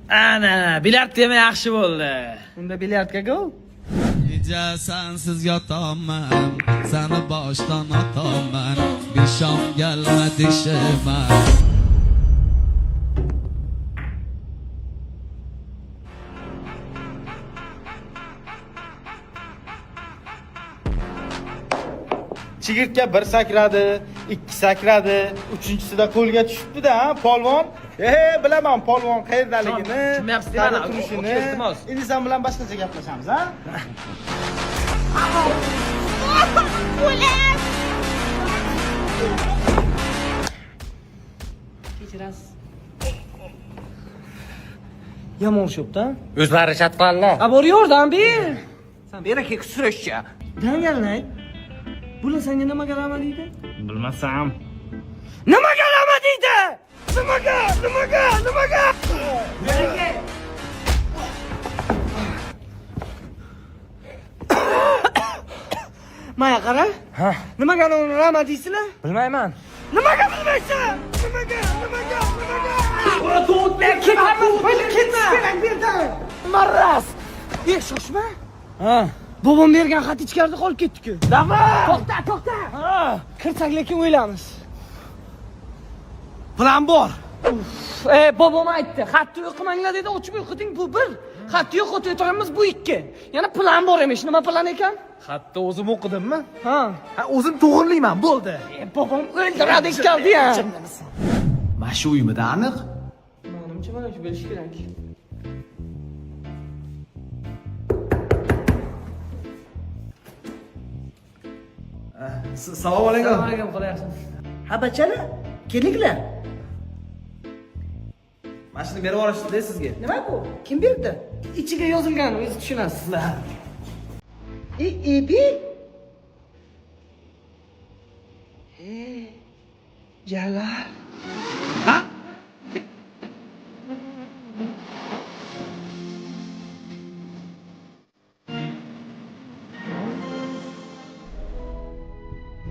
Ana, bilyard tema yaxshi bo'ldi. Unda bilyardga go. Gece sensiz yotaman, seni baştan ataman, bir şam gelme dişime. Chigirtka bir sakradi, ikki sakradi, uchinchisida qo'lga tushibdi-da, polvon. Bilaman polvon qayerdaligini, tushunmayapsiz mana, turishini. iltimos. Endi sen bilan boshqacha gaplashamiz, ha? Kechirasiz. Yomon urishibdi. O'zlari chatqanlar. Ha, bor yordam ber. Sen beraka surishcha. Dangalnay. Bular senga nimaga rama deydi? Bilmasam. Nimaga rama deydi? Nimaga? Beraka. Maya qara. Ha, Nimaga rama deysizlar? bilmayman. Nimaga bilmaysan? Nimaga? Ketma. Marras. Shoshma. Ha. Bobom bergan xat ichkarida qolib ketdi-ku. Davor. To'xta. Ha. Kirsak lekin o'ylamiz. Plan bor. Bobom aytdi, xatni o'qimanglar dedi, ochib o'qiting, bu bir. Xatni yo'q o'tiramiz, bu ikki. Yana plan bor emish. Nima plan ekan? Xatni o'zim o'qidimmi? Ha, o'zim to'g'rilayman, bo'ldi. bobom o'ldiradi ekan-da. Mana shu uyimda aniq. Menimcha mana shu bo'lishi kerak. Assalomu alaykum. Assalomu alaykum, xudo yaxshi. Ha bachani, kelinglar. Mana shuni berib yuborishdi sizga. Nima bu? Kim berdi? Ichiga yozilgan, o'zingiz tushunasizlar. Epi? Jalal.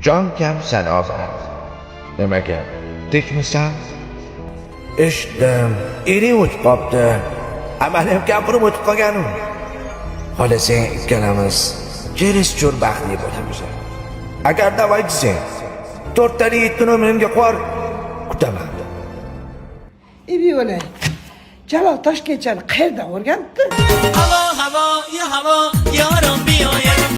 Jon kamsan ozod. Nimaga? Tekmisan? Eshitdim. Ering o'tib qopti. Amalim kapirim o'tib qolgan-u. Xohlasang ikkalamiz cherishchur baxtli bo'lamiz. Agar da'vo etsang, 4 ta 7 nomerimga qor, kutaman. Ebi o'lay. Jalol Toshkentchani qayerdan o'rganibdi? Havo, havo, ya havo, yorim biyoyim.